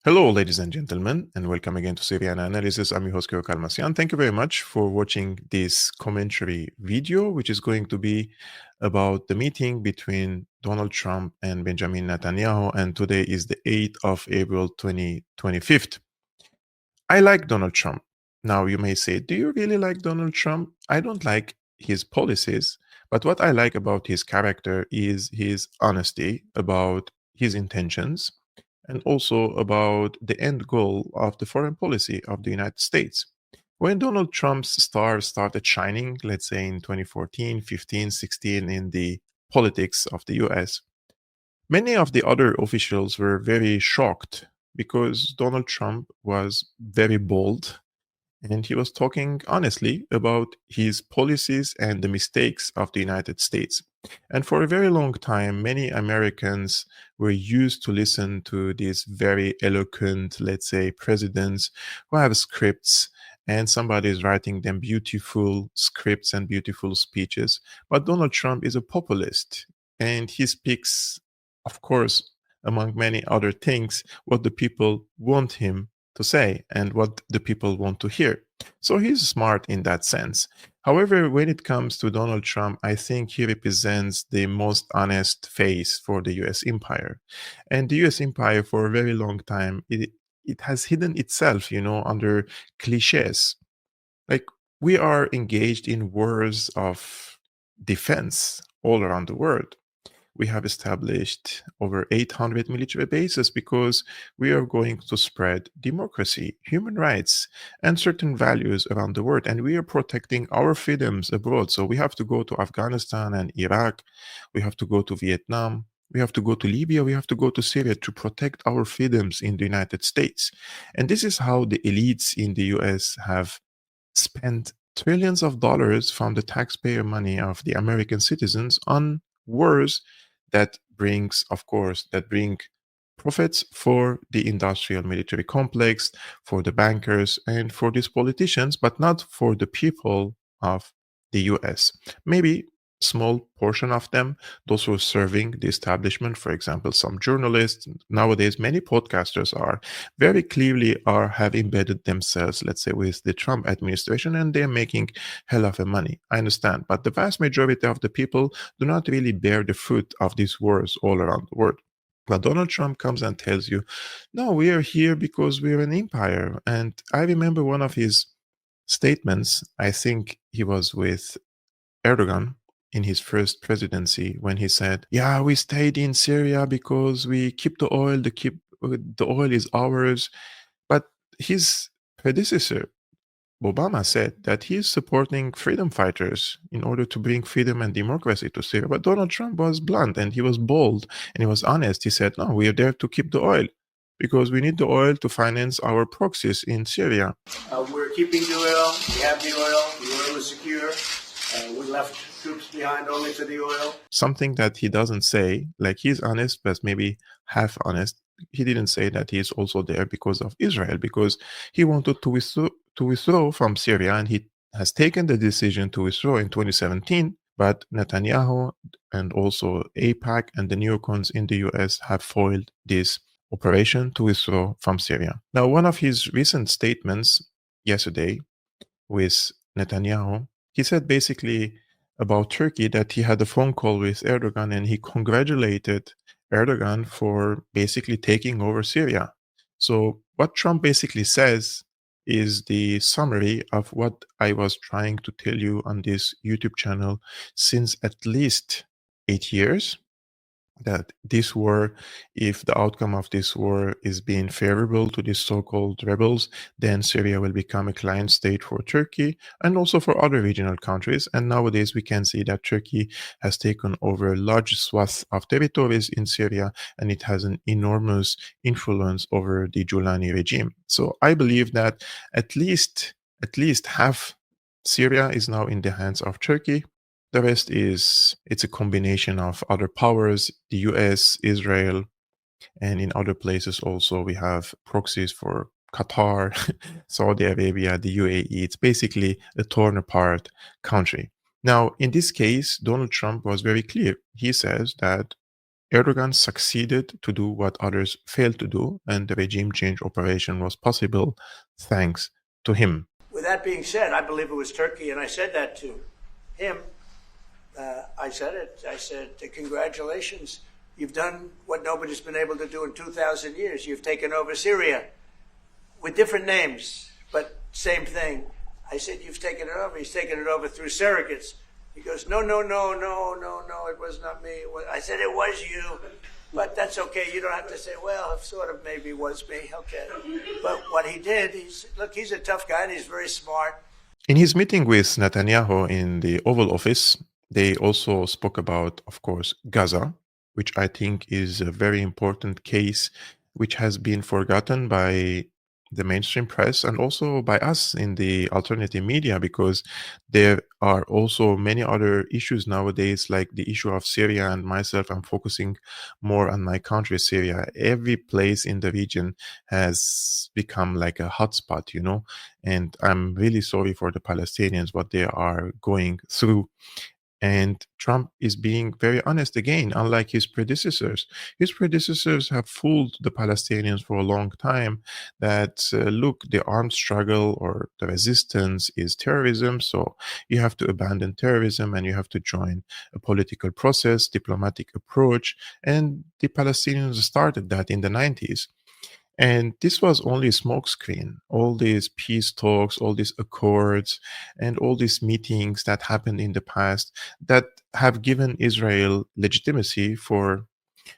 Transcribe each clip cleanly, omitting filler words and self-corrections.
Hello, ladies and gentlemen, and welcome again to Syriana Analysis. I'm your host, Kevork Almassian. Thank you very much for watching this commentary video, which is going to be about the meeting between Donald Trump and Benjamin Netanyahu. And today is the 8th of April, 2025. I like Donald Trump. Now, you may say, do you really like Donald Trump? I don't like his policies, but what I like about his character is his honesty about his intentions and also about the end goal of the foreign policy of the United States. When Donald Trump's star started shining, let's say in 2014, 15, 16, in the politics of the US, many of the other officials were very shocked because Donald Trump was very bold and he was talking honestly about his policies and the mistakes of the United States. And for a very long time, many Americans were used to listen to these very eloquent, let's say, presidents who have scripts and somebody is writing them beautiful scripts and beautiful speeches. But Donald Trump is a populist and he speaks, of course, among many other things, what the people want him to say and what the people want to hear. So he's smart in that sense. However, when it comes to Donald Trump, I think he represents the most honest face for the US empire. And the US empire, for a very long time, it has hidden itself, under cliches. Like, we are engaged in wars of defense all around the world. We have established over 800 military bases because we are going to spread democracy, human rights, and certain values around the world. And we are protecting our freedoms abroad. So we have to go to Afghanistan and Iraq. We have to go to Vietnam. We have to go to Libya. We have to go to Syria to protect our freedoms in the United States. And this is how the elites in the US have spent trillions of dollars from the taxpayer money of the American citizens on wars that bring profits for the industrial military complex, for the bankers, and for these politicians, but not for the people of the US. Maybe small portion of them, those who are serving the establishment, for example, some journalists, nowadays many podcasters are very clearly have embedded themselves, let's say, with the Trump administration, and they're making hell of a money. I understand, but the vast majority of the people do not really bear the fruit of these wars all around the world. But Donald Trump comes and tells you, no, we are here because we're an empire. And I remember one of his statements, I think he was with Erdogan in his first presidency, when he said, yeah, we stayed in Syria because we keep the oil, the oil is ours. But his predecessor, Obama, said that he's supporting freedom fighters in order to bring freedom and democracy to Syria. But Donald Trump was blunt and he was bold and he was honest. He said, no, we are there to keep the oil because we need the oil to finance our proxies in Syria. We're keeping the oil. We have the oil is secure. We left troops behind only for the oil. Something that he doesn't say, like he's honest, but maybe half honest. He didn't say that he is also there because of Israel, because he wanted to withdraw from Syria, and he has taken the decision to withdraw in 2017. But Netanyahu and also AIPAC and the neocons in the US have foiled this operation to withdraw from Syria. Now, one of his recent statements yesterday with Netanyahu, he said basically about Turkey that he had a phone call with Erdogan and he congratulated Erdogan for basically taking over Syria. So what Trump basically says is the summary of what I was trying to tell you on this YouTube channel since at least 8 years, that this war, if the outcome of this war is being favorable to these so-called rebels, then Syria will become a client state for Turkey and also for other regional countries. And nowadays we can see that Turkey has taken over a large swath of territories in Syria, and it has an enormous influence over the Julani regime. So I believe that at least half Syria is now in the hands of Turkey. The rest it's a combination of other powers, the US, Israel, and in other places also we have proxies for Qatar, Saudi Arabia, the UAE. It's basically a torn apart country. Now, in this case, Donald Trump was very clear. He says that Erdogan succeeded to do what others failed to do, and the regime change operation was possible thanks to him. With that being said, I believe it was Turkey, and I said that to him. I said, congratulations. You've done what nobody's been able to do in 2,000 years. You've taken over Syria with different names, but same thing. I said, you've taken it over. He's taken it over through surrogates. He goes, no, it was not me. I said, it was you. But that's okay. You don't have to say, well, it sort of maybe was me. Okay. But what he did, he's a tough guy and he's very smart. In his meeting with Netanyahu in the Oval Office, they also spoke about, of course, Gaza, which I think is a very important case which has been forgotten by the mainstream press and also by us in the alternative media, because there are also many other issues nowadays, like the issue of Syria. And myself, I'm focusing more on my country, Syria. Every place in the region has become like a hotspot, and I'm really sorry for the Palestinians, what they are going through. And Trump is being very honest again, unlike his predecessors. His predecessors have fooled the Palestinians for a long time that, look, the armed struggle or the resistance is terrorism, so you have to abandon terrorism and you have to join a political process, diplomatic approach. And the Palestinians started that in the 90s. And this was only a smokescreen. All these peace talks, all these accords, and all these meetings that happened in the past that have given Israel legitimacy for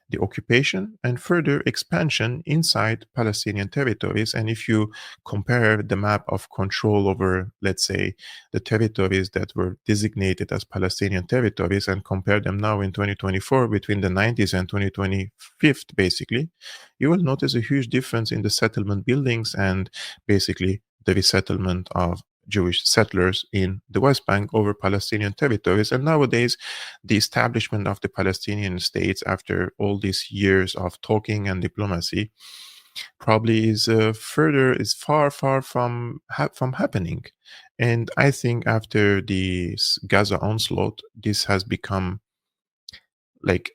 the occupation and further expansion inside Palestinian territories. And if you compare the map of control over, let's say, the territories that were designated as Palestinian territories and compare them now in 2024 between the 90s and 2025, basically, you will notice a huge difference in the settlement buildings and basically the resettlement of Jewish settlers in the West Bank over Palestinian territories. And nowadays, the establishment of the Palestinian states, after all these years of talking and diplomacy, probably is far from happening. And I think after the Gaza onslaught, this has become like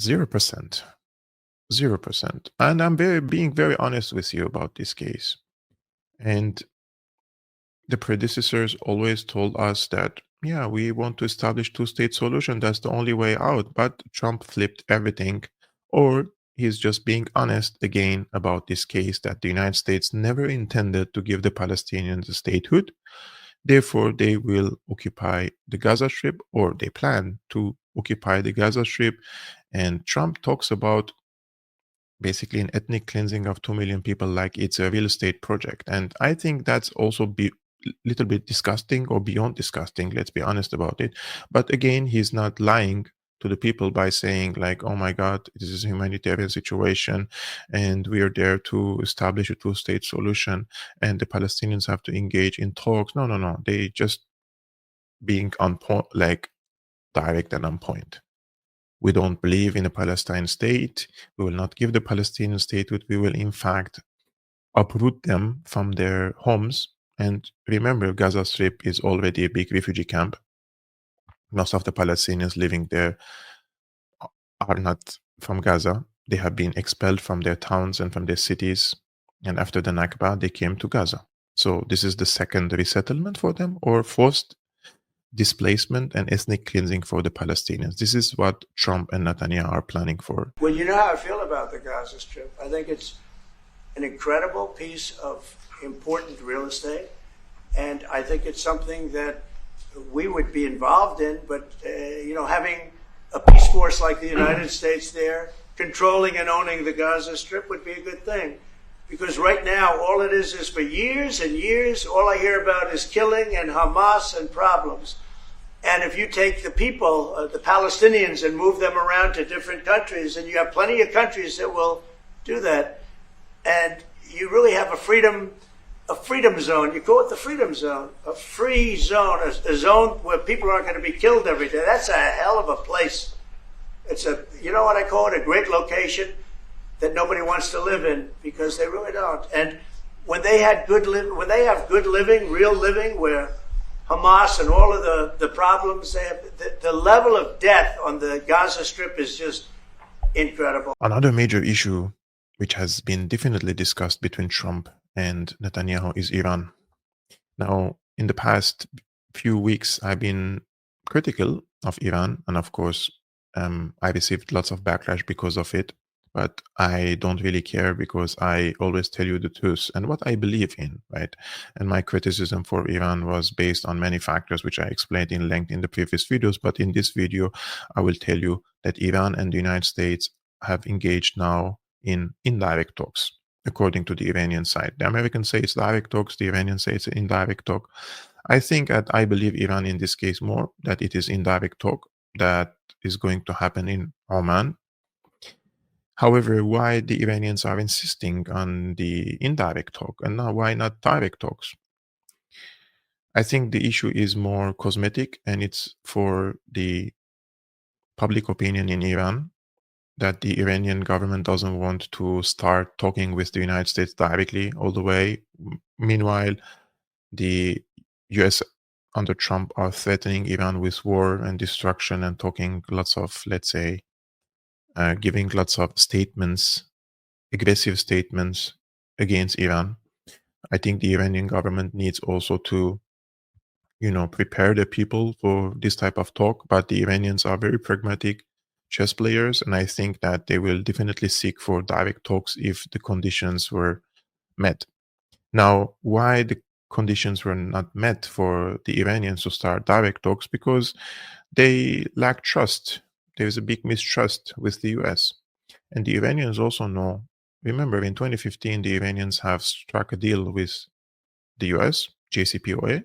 0%. 0%. And I'm being very honest with you about this case. And the predecessors always told us that, yeah, we want to establish two-state solution. That's the only way out. But Trump flipped everything, or he's just being honest again about this case that the United States never intended to give the Palestinians a statehood. Therefore, they will occupy the Gaza Strip, or they plan to occupy the Gaza Strip. And Trump talks about basically an ethnic cleansing of 2 million people like it's a real estate project. And I think that's also little bit disgusting or beyond disgusting, let's be honest about it. But again, he's not lying to the people by saying like, oh my God, this is a humanitarian situation and we are there to establish a two-state solution and the Palestinians have to engage in talks. No. They just being on point, like direct and on point. We don't believe in a Palestine state. We will not give the Palestinian statehood. We will, in fact, uproot them from their homes. And remember, Gaza Strip is already a big refugee camp. Most of the Palestinians living there are not from Gaza. They have been expelled from their towns and from their cities. And after the Nakba, they came to Gaza. So this is the second resettlement for them, or forced displacement and ethnic cleansing for the Palestinians. This is what Trump and Netanyahu are planning for. Well, you know how I feel about the Gaza Strip. I think it's an incredible piece of important real estate, and I think it's something that we would be involved in, but having a peace force like the United States there, controlling and owning the Gaza Strip would be a good thing. Because right now, all it is for years and years, all I hear about is killing and Hamas and problems. And if you take the people, the Palestinians, and move them around to different countries, and you have plenty of countries that will do that, and you really have a freedom zone. You call it the freedom zone, a free zone, a zone where people aren't going to be killed every day. That's a hell of a place. It's you know what I call it, a great location that nobody wants to live in, because they really don't. And when they have good living, real living, where Hamas and all of the problems they have, the level of death on the Gaza Strip is just incredible. Another major issue which has been definitely discussed between Trump and Netanyahu is Iran. Now, in the past few weeks, I've been critical of Iran, and of course, I received lots of backlash because of it. But I don't really care because I always tell you the truth and what I believe in, right? And my criticism for Iran was based on many factors, which I explained in length in the previous videos. But in this video, I will tell you that Iran and the United States have engaged now in indirect talks, according to the Iranian side. The Americans say it's direct talks, the Iranians say it's indirect talk. I think that I believe Iran in this case more, that it is indirect talk that is going to happen in Oman. However, why the Iranians are insisting on the indirect talk and now why not direct talks? I think the issue is more cosmetic and it's for the public opinion in Iran that the Iranian government doesn't want to start talking with the United States directly all the way. Meanwhile, the US under Trump are threatening Iran with war and destruction and talking lots of, let's say, giving lots of statements, aggressive statements against Iran. I think the Iranian government needs also to, prepare the people for this type of talk. But the Iranians are very pragmatic chess players, and I think that they will definitely seek for direct talks if the conditions were met. Now, why the conditions were not met for the Iranians to start direct talks? Because they lack trust. There is a big mistrust with the US. And the Iranians also know, remember in 2015, the Iranians have struck a deal with the US, JCPOA,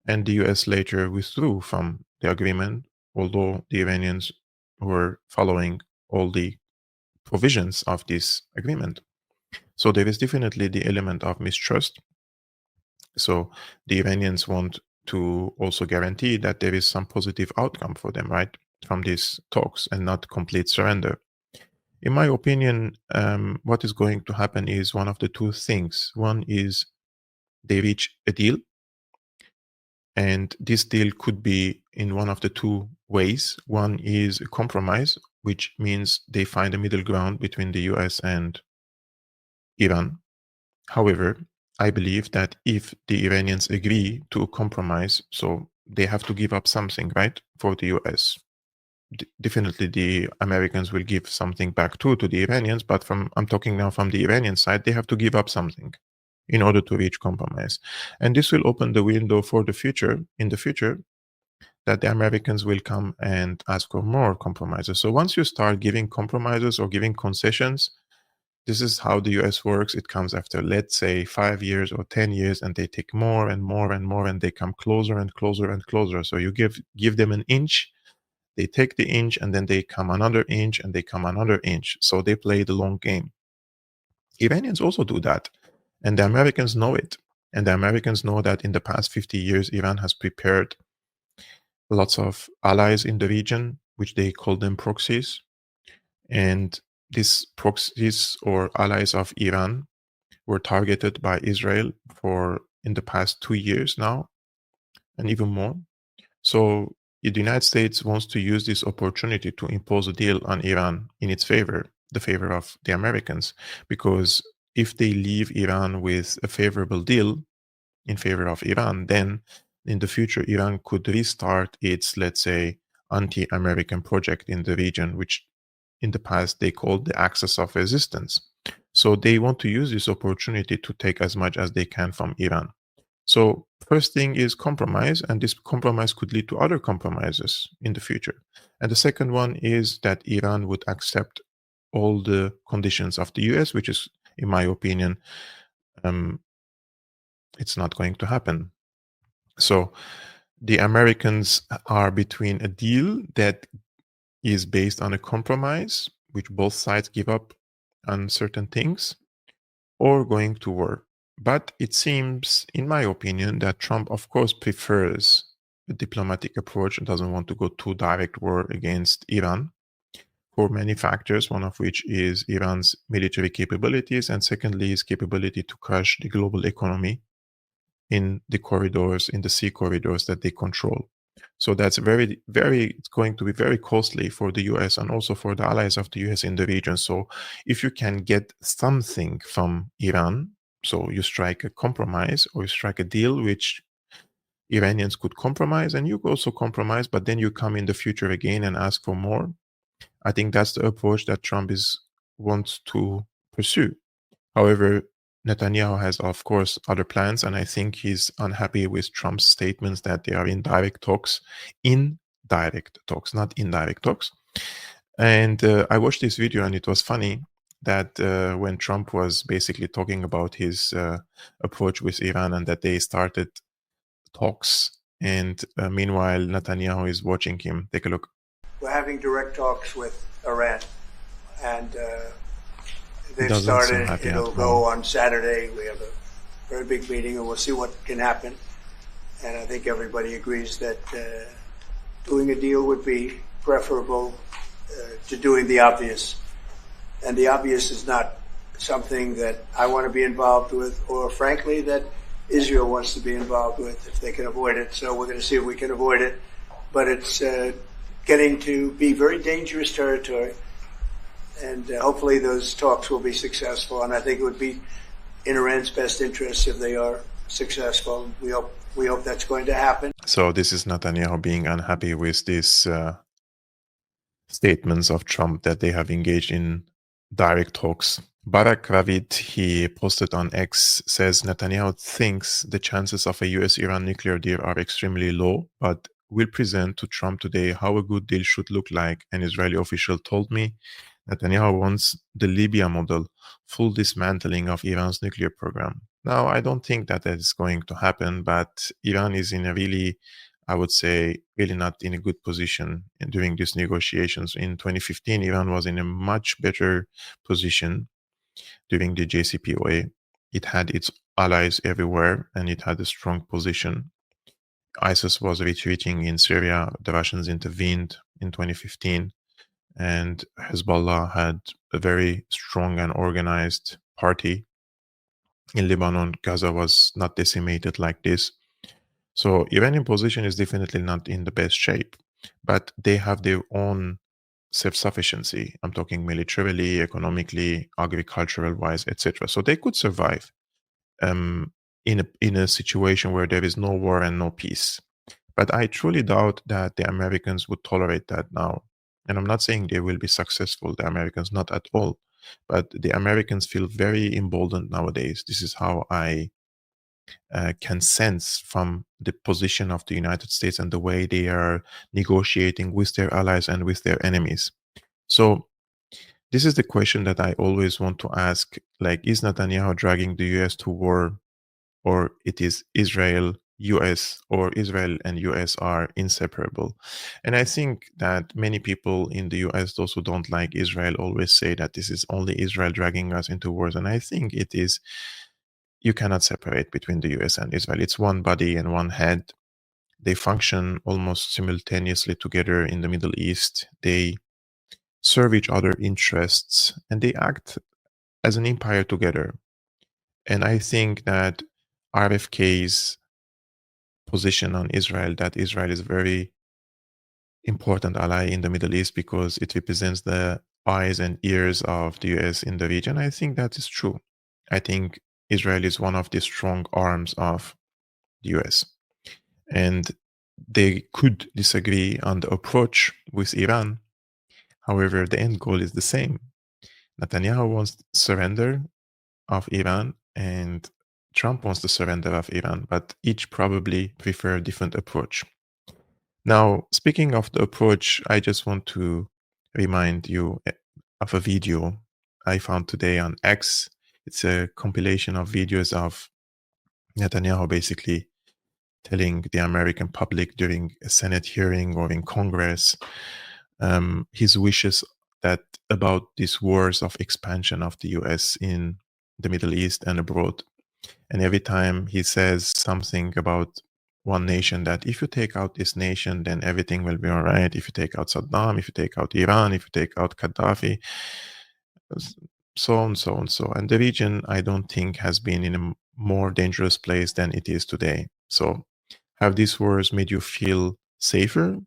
and the US later withdrew from the agreement, although the Iranians were following all the provisions of this agreement. So there is definitely the element of mistrust. So the Iranians want to also guarantee that there is some positive outcome for them, right, from these talks and not complete surrender. In my opinion, what is going to happen is one of the two things. One is they reach a deal, and this deal could be in one of the two ways. One is a compromise, which means they find a middle ground between the US and Iran. However, I believe that if the Iranians agree to a compromise, so they have to give up something, right, for the US. Definitely the Americans will give something back too to the Iranians, but I'm talking now from the Iranian side, they have to give up something in order to reach compromise. And this will open the window for the future, in the future, that the Americans will come and ask for more compromises. So once you start giving compromises or giving concessions, this is how the US works. It comes after, let's say, 5 years or 10 years, and they take more and more and more, and they come closer and closer and closer. So you give them an inch, they take the inch, and then they come another inch, and they come another inch. So they play the long game. Iranians also do that, and the Americans know it. And the Americans know that in the past 50 years, Iran has prepared lots of allies in the region, which they call them proxies. And these proxies or allies of Iran were targeted by Israel for in the past 2 years now, and even more. So the United States wants to use this opportunity to impose a deal on Iran in its favor, the favor of the Americans, because if they leave Iran with a favorable deal in favor of Iran, then in the future, Iran could restart its, let's say, anti-American project in the region, which in the past they called the axis of resistance. So they want to use this opportunity to take as much as they can from Iran. So first thing is compromise, and this compromise could lead to other compromises in the future. And the second one is that Iran would accept all the conditions of the US, which is, in my opinion, it's not going to happen. So the Americans are between a deal that is based on a compromise, which both sides give up on certain things, or going to war. But it seems, in my opinion, that Trump, of course, prefers a diplomatic approach and doesn't want to go to direct war against Iran for many factors, one of which is Iran's military capabilities, and secondly, his capability to crush the global economy in the corridors, in the sea corridors that they control. So that's it's going to be very costly for the US and also for the allies of the US in the region. So if you can get something from Iran, so you strike a compromise or you strike a deal which Iranians could compromise and you also compromise, but then you come in the future again and ask for more. I think that's the approach that Trump wants to pursue. However, Netanyahu has, of course, other plans, and I think he's unhappy with Trump's statements that they are in direct talks, not indirect talks. And I watched this video, and it was funny that when Trump was basically talking about his approach with Iran and that they started talks, and meanwhile Netanyahu is watching him. Take a look. We're having direct talks with Iran, and they've Doesn't seem started. happy It'll at go all. on Saturday. We have a very big meeting, and we'll see what can happen. And I think everybody agrees that doing a deal would be preferable to doing the obvious. And the obvious is not something that I want to be involved with, or frankly, that Israel wants to be involved with if they can avoid it. So we're going to see if we can avoid it. But it's getting to be very dangerous territory. And hopefully those talks will be successful. And I think it would be in Iran's best interest if they are successful. We hope that's going to happen. So this is Netanyahu being unhappy with these statements of Trump that they have engaged in direct talks. Barak Ravid, he posted on X, says Netanyahu thinks the chances of a US-Iran nuclear deal are extremely low, but will present to Trump today how a good deal should look like. An Israeli official told me Netanyahu wants the Libya model, full dismantling of Iran's nuclear program. Now, I don't think that is going to happen, but Iran is in a really, I would say, really not in a good position during these negotiations. In 2015, Iran was in a much better position during the JCPOA. It had its allies everywhere, and it had a strong position. ISIS was retreating in Syria. The Russians intervened in 2015. And Hezbollah had a very strong and organized party. In Lebanon, Gaza was not decimated like this. So Iranian position is definitely not in the best shape, but they have their own self-sufficiency. I'm talking militarily, economically, agricultural-wise, etc. So they could survive in a situation where there is no war and no peace. But I truly doubt that the Americans would tolerate that now. And I'm not saying they will be successful, the Americans, not at all. But the Americans feel very emboldened nowadays. This is how I can sense from the position of the United States and the way they are negotiating with their allies and with their enemies. So this is the question that I always want to ask, like, is Netanyahu dragging the US to war, or it is Israel, US, or Israel and US are inseparable? And I think that many people in the US, those who don't like Israel, always say that this is only Israel dragging us into wars. And I think it is, you cannot separate between the US and Israel. It's one body and one head. They function almost simultaneously together in the Middle East. They serve each other interests and they act as an empire together. And I think that RFK's position on Israel, that Israel is a very important ally in the Middle East because it represents the eyes and ears of the US in the region, I think that is true. I think Israel is one of the strong arms of the US. And they could disagree on the approach with Iran. However, the end goal is the same. Netanyahu wants surrender of Iran, and Trump wants the surrender of Iran, but each probably prefer a different approach. Now, speaking of the approach, I just want to remind you of a video I found today on X. It's a compilation of videos of Netanyahu basically telling the American public during a Senate hearing or in Congress his wishes that about these wars of expansion of the US in the Middle East and abroad. And every time he says something about one nation, that if you take out this nation, then everything will be all right. If you take out Saddam, if you take out Iran, if you take out Gaddafi, so on, so on, so. And the region, I don't think, has been in a more dangerous place than it is today. So have these wars made you feel safer.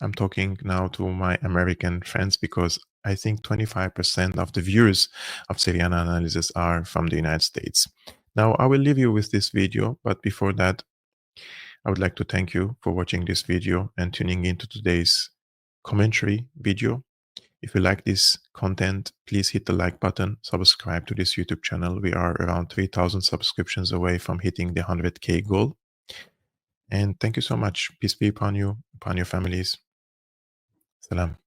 I'm talking now to my American friends because I think 25% of the viewers of Syriana Analysis are from the United States. Now, I will leave you with this video, but before that, I would like to thank you for watching this video and tuning into today's commentary video. If you like this content, please hit the like button, subscribe to this YouTube channel. We are around 3,000 subscriptions away from hitting the 100K goal. And thank you so much. Peace be upon you, upon your families. Salam.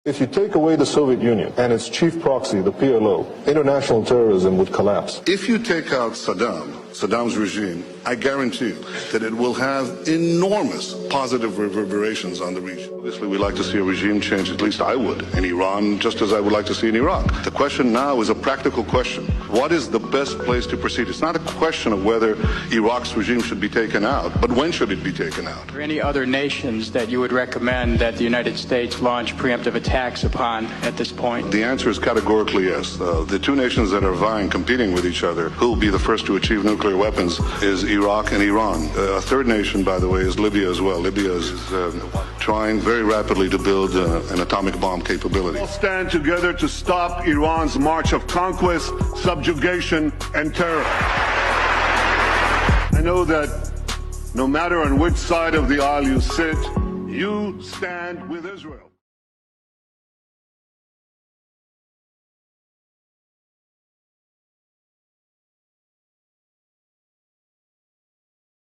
If you take away the Soviet Union and its chief proxy, the PLO, international terrorism would collapse. If you take out Saddam's regime, I guarantee you that it will have enormous positive reverberations on the region. Obviously, we like to see a regime change, at least I would, in Iran, just as I would like to see in Iraq. The question now is a practical question. What is the best place to proceed? It's not a question of whether Iraq's regime should be taken out, but when should it be taken out? Are there any other nations that you would recommend that the United States launch preemptive attacks upon at this point? The answer is categorically yes. The two nations that are vying, competing with each other, who will be the first to achieve nuclear weapons, is Iraq and Iran. A third nation, by the way, is Libya as well. Libya is trying very rapidly to build an atomic bomb capability. We'll stand together to stop Iran's march of conquest, subjugation, and terror. I know that no matter on which side of the aisle you sit, you stand with Israel.